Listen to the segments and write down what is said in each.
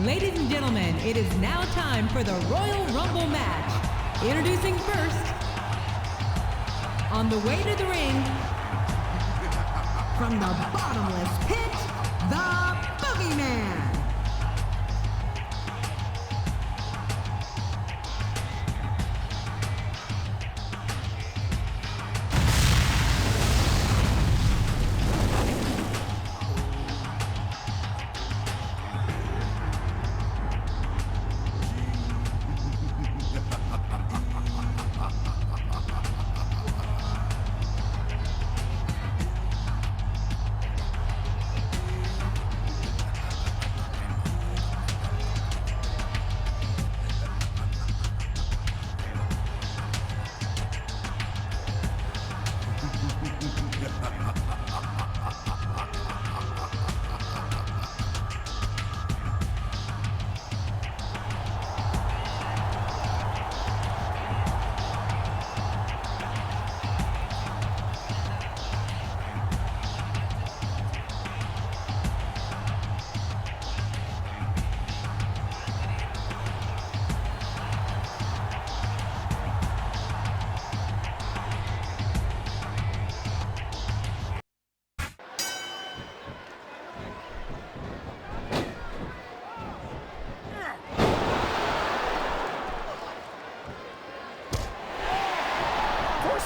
Ladies and gentlemen, it is now time for the Royal Rumble match. Introducing first, on the way to the ring, from the bottomless pit, the Boogeyman.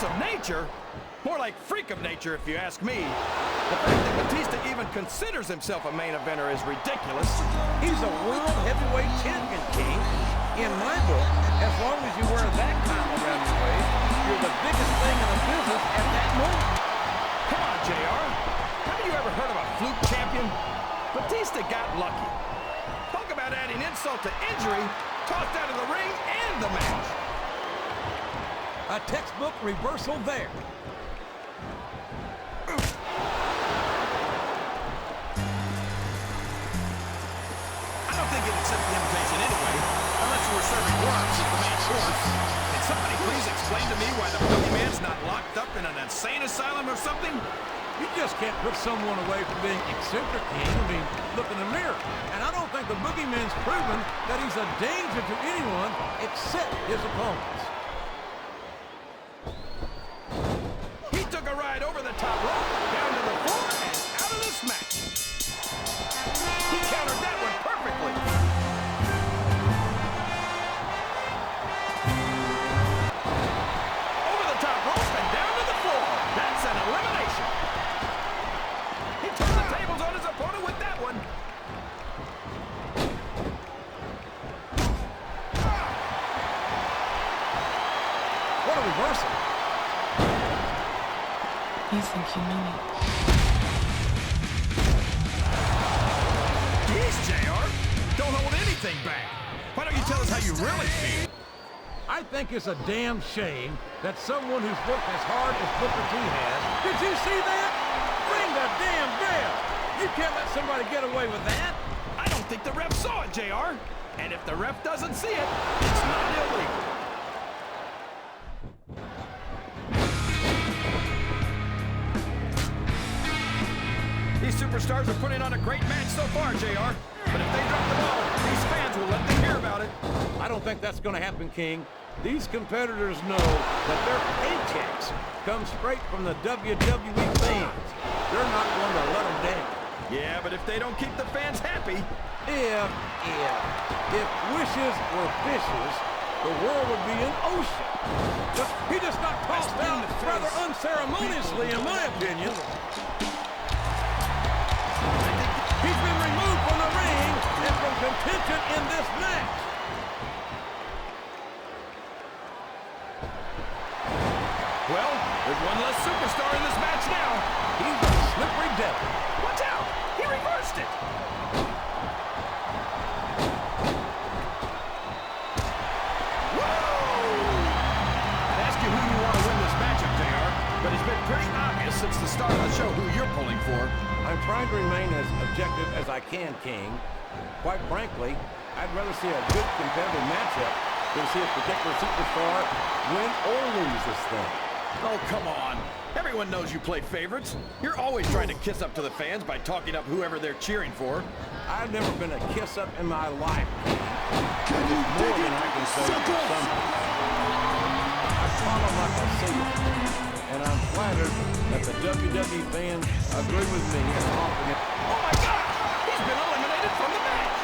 Of nature? More like freak of nature, if you ask me. The fact that Batista even considers himself a main eventer is ridiculous. He's a world heavyweight champion, King. In my book, as long as you wear that collar around your waist, you're the biggest thing in the business at that moment. Come on, JR. Haven't you ever heard of a fluke champion? Batista got lucky. Talk about adding insult to injury, tossed out of the ring and the match. A textbook reversal there. I don't think he'd accept the invitation anyway, unless you were serving worms at the main course. Can somebody please explain to me why the Boogeyman's not locked up in an insane asylum or something? You just can't put someone away from being eccentric, King. I mean, look in the mirror. And I don't think the Boogeyman's proven that he's a danger to anyone except his opponents. Over the top rope, down to the floor, and out of this match. He countered that one perfectly. Over the top rope and down to the floor. That's an elimination. He turned the tables on his opponent with that one. What a reversal. You think you know me? Jeez, JR. Don't hold anything back. Why don't you tell us how you really feel? I think it's a damn shame that someone who's worked as hard as Booker T has... Did you see that? Ring the damn bell! You can't let somebody get away with that. I don't think the ref saw it, JR. And if the ref doesn't see it, it's not illegal. These superstars are putting on a great match so far, JR. But if they drop the ball, these fans will let them hear about it. I don't think that's going to happen, King. These competitors know that their paychecks come straight from the WWE fans. They're not going to let them down. Yeah, but if they don't keep the fans happy... If wishes were fishes, the world would be an ocean. But he just got tossed out rather unceremoniously, in my opinion. He's been removed from the ring and from contention in this match. Well, there's one less superstar in this match now. He's a slippery devil. Watch out! He reversed it! I'd ask you who you want to win this matchup, JR, but it's been pretty obvious since the start of the show who you're pulling for. I'm trying to remain as objective as I can, King. Quite frankly, I'd rather see a good competitive matchup than see a particular superstar win or lose this thing. Oh, come on. Every Everyone knows you play favorites. You're always trying to kiss up to the fans by talking up whoever they're cheering for. I've never been a kiss-up in my life. Can you dig it, suckers? I follow like a seal, and I'm flattered that the WWE fans agree with me and confident. Oh my God! He's been eliminated from the match!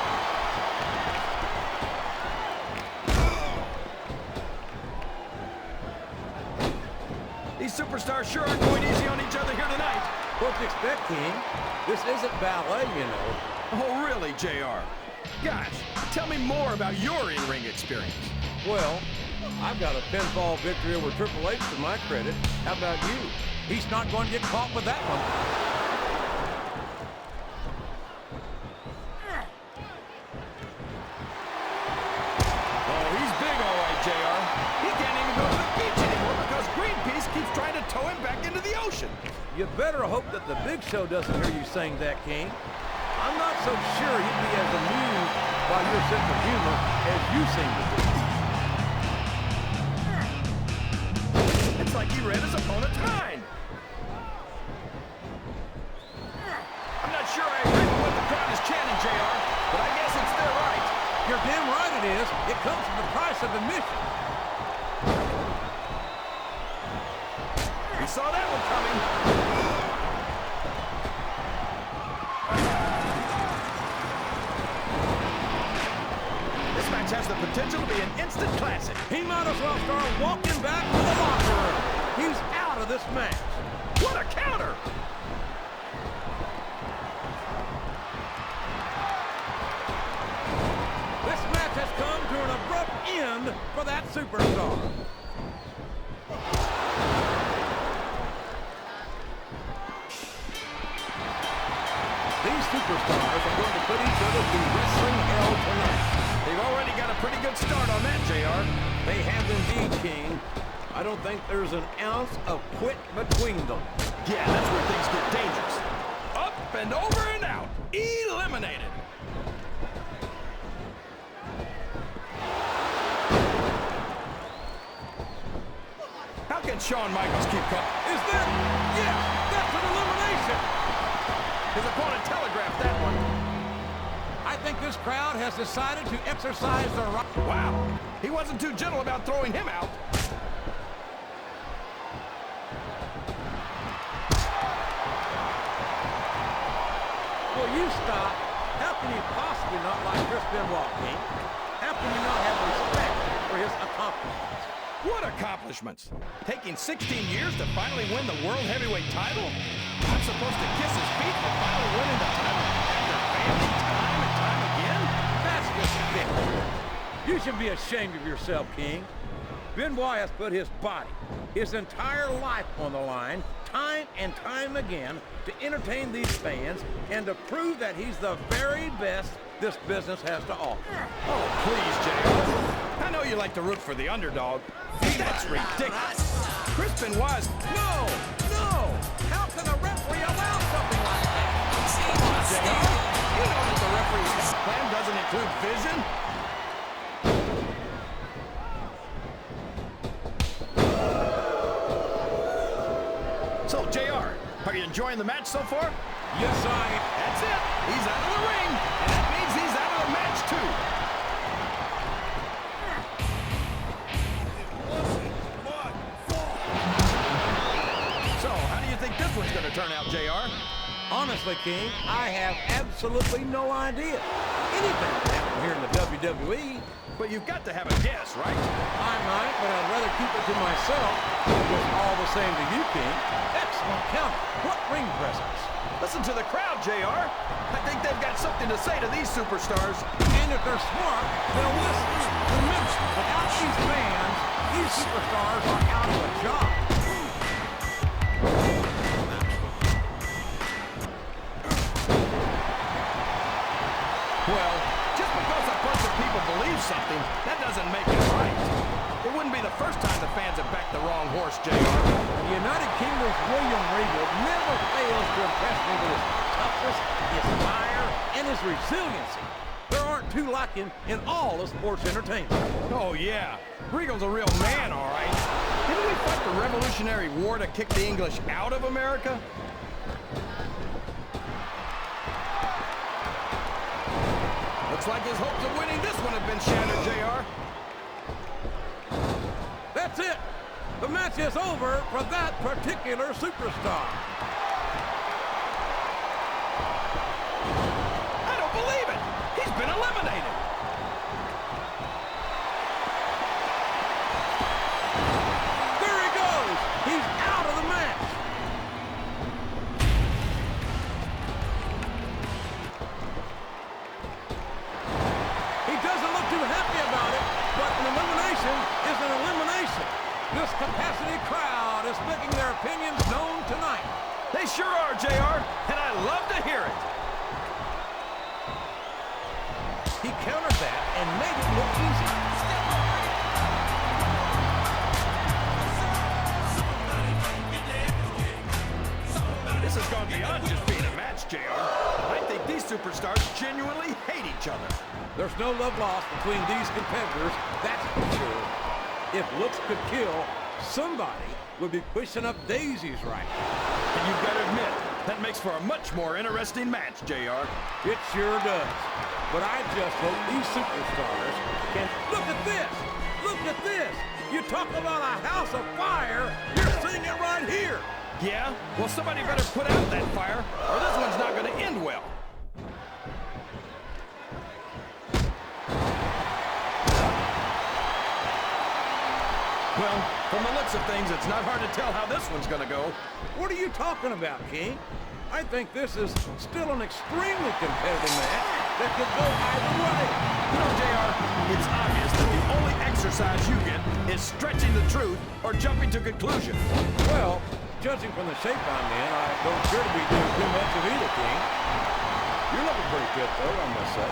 These superstars sure aren't going easy on each other here tonight. What do you expect, King? This isn't ballet, you know. Oh, really, JR? Gosh, tell me more about your in-ring experience. Well, I've got a pinfall victory over Triple H to my credit. How about you? He's not going to get caught with that one. Oh, he's big, all right, JR. He can't even go to the beach anymore because Greenpeace keeps trying to tow him back into the ocean. You better hope that the Big Show doesn't hear you saying that, King. I'm not so sure he'd be as amused by your sense of humor as you seem to be. It's like he read his opponent's mind. I'm not sure I agree with what the crowd is chanting, JR, but I guess it's their right. You're damn right it is. It comes at the price of admission. We saw that one coming. This match has the potential to be an instant classic. He might as well start walking back to the locker room. He's out of this match. What a counter! This match has come to an abrupt end for that superstar. These superstars are going to put each other through wrestling hell tonight. They've already got a pretty good start on that, JR. They have indeed, King. I don't think there's an ounce of quit between them. Yeah, that's where things get dangerous. Up and over and out. Eliminated. How can Shawn Michaels keep coming? Is that? Yeah, that's an elimination. His opponent telegraphed that one. I think this crowd has decided to exercise their right. Wow, he wasn't too gentle about throwing him out. Will you stop? How can you possibly not like Chris Benoit, King? How can you not have respect for his accomplishments? What accomplishments? Taking 16 years to finally win the World Heavyweight title? I'm supposed to kiss his feet for finally winning the title after failing time and time again? That's just ridiculous. You should be ashamed of yourself, King. Benoit has put his body, his entire life on the line, time and time again, to entertain these fans and to prove that he's the very best this business has to offer. Oh, please, JR. I know you like to root for the underdog. That's ridiculous. Chris Benoit's... No! How can a referee allow something like that? JR, you know that the referee's plan doesn't include vision. So, JR, are you enjoying the match so far? Yes, I am. That's it. He's out of the ring, and that means he's out of the match, too. So, how do you think this one's going to turn out, JR? Honestly, King, I have absolutely no idea. Anything can happen here in the WWE. But you've got to have a guess, right? I might, but I'd rather keep it to myself. Just all the same to you, King. Excellent counter. What ring presence. Listen to the crowd, JR. I think they've got something to say to these superstars. And if they're smart, they'll listen. Remember, without these fans, these superstars are out of a job. Well, just because a bunch of people believe something, that doesn't make it right. It wouldn't be the first time the fans have backed the wrong horse, JR. The United Kingdom's William Regal never fails to impress me with his toughness, his fire, and his resiliency. There aren't two like him in all of sports entertainment. Oh, yeah. Regal's a real man, all right. Didn't we fight the Revolutionary War to kick the English out of America? Looks like his hopes of winning this one have been shattered, JR. That's it. The match is over for that particular superstar. I don't believe it. He's been eliminated. There he goes. He's out of the match. He doesn't look too happy about it, but an elimination is an elimination. This capacity crowd is making their opinions known tonight. They sure are, JR, and I love to hear it. He countered that and made it look easy. This has gone beyond just being a match, JR. I think these superstars genuinely hate each other. There's no love lost between these competitors, that's for sure. If looks could kill, somebody would be pushing up daisies right now. And you've got to admit, that makes for a much more interesting match, JR. It sure does. But I just hope these superstars can... Look at this! Look at this! You talk about a house of fire, you're seeing it right here! Yeah? Well, somebody better put out that fire, or this one's not going to end well. Well, from the looks of things, it's not hard to tell how this one's going to go. What are you talking about, King? I think this is still an extremely competitive match that could go either way. You know, JR, it's obvious that the only exercise you get is stretching the truth or jumping to conclusions. Well, judging from the shape I'm in, I don't appear to be doing too much of either, King. You're looking pretty fit, though, I must say.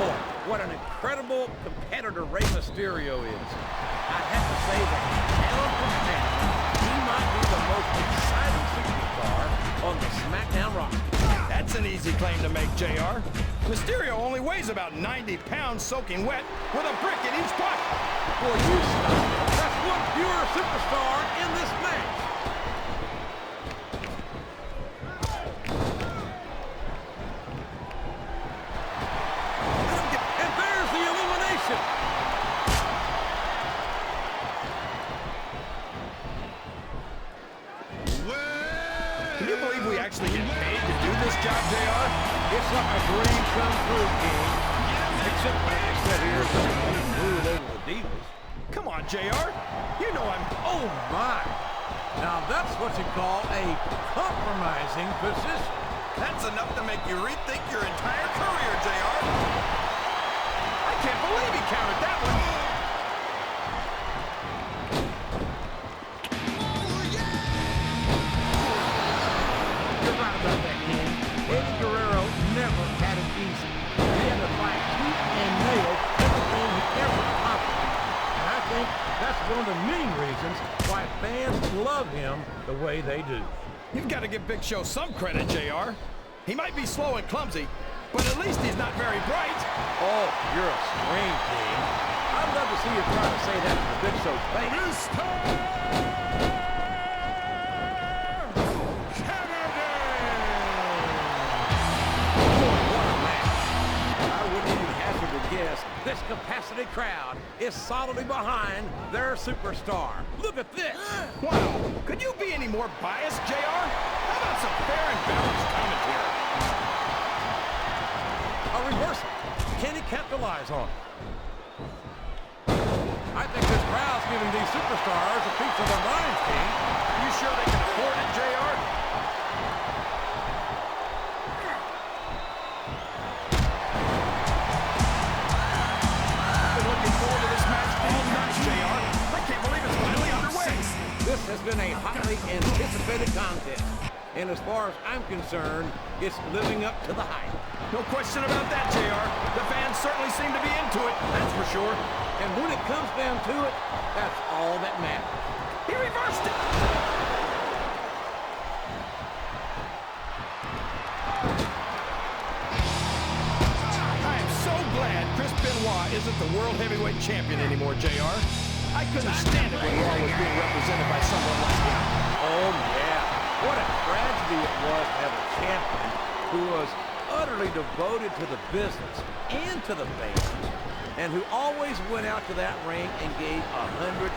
Boy, what an incredible competitor Rey Mysterio is. I have to say that pound for pound, he might be the most exciting superstar on the SmackDown roster. That's an easy claim to make, JR. Mysterio only weighs about 90 pounds soaking wet with a brick in each pocket. Boy, you stop. That's one fewer superstar in this match. And there's the elimination. Can you believe we actually get paid to do this job, JR? It's like a dream come true, King. Except when I sit here and rule over the Divas. Come on, JR. You know I'm... Oh, my. Now, that's what you call a compromising position. That's enough to make you rethink your entire career, JR. I can't believe he countered that one. You're right about that, King. Eddie Guerrero never had it easy. He had to fight tooth and nail everything he ever accomplished. And I think that's one of the many reasons why fans love him the way they do. You've got to give Big Show some credit, JR. He might be slow and clumsy, but at least he's not very bright. Oh, you're a scream, King. I'd love to see you try to say that to the Big Show's face. Yes, this capacity crowd is solidly behind their superstar. Look at this. Wow, could you be any more biased, JR? How about some fair and balanced commentary? A reversal. Can he capitalize on it? I think this crowd's giving these superstars a piece of their minds, King. Are you sure they can afford it, JR? This has been a highly anticipated contest, and as far as I'm concerned, it's living up to the hype. No question about that, JR. The fans certainly seem to be into it, that's for sure. And when it comes down to it, that's all that matters. He reversed it! isn't the World Heavyweight Champion anymore, JR. I couldn't stand it when Raw was being represented by someone like him. Oh, yeah. What a tragedy it was to have a champion who was utterly devoted to the business and to the fans, and who always went out to that ring and gave 110%.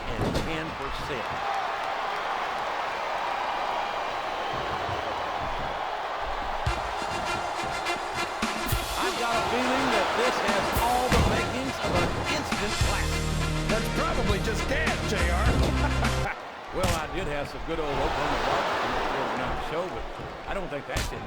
I've got a feeling that this has all the makings of an instant classic. That's probably just gas, JR. Well, I did have some good old Oklahoma barbecue before the night show, but I don't think that's it.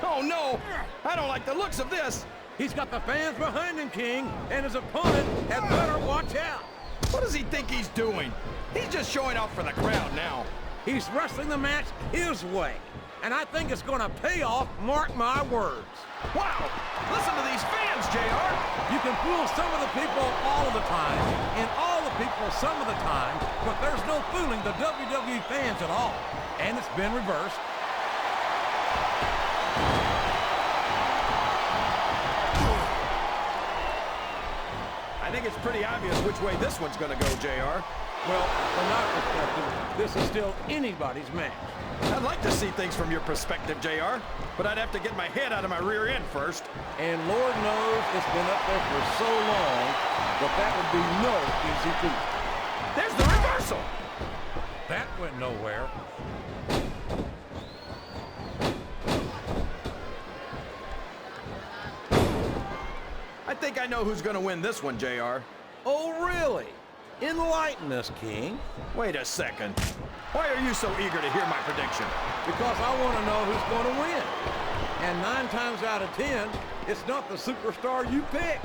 Oh, no! I don't like the looks of this! He's got the fans behind him, King, and his opponent had better watch out. What does he think he's doing? He's just showing off for the crowd now. He's wrestling the match his way, and I think it's going to pay off, mark my words. Wow! Listen to these fans, JR! You can fool some of the people all of the time, and all the people some of the time, but there's no fooling the WWE fans at all. And it's been reversed. I think it's pretty obvious which way this one's gonna go, JR. Well, from my perspective, this is still anybody's match. I'd like to see things from your perspective, JR, but I'd have to get my head out of my rear end first. And Lord knows it's been up there for so long that that would be no easy feat. There's the reversal! That went nowhere. I think I know who's gonna win this one, JR. Oh, really? Enlighten us, King. Wait a second. Why are you so eager to hear my prediction? Because I want to know who's going to win. And 9 times out of 10, it's not the superstar you pick.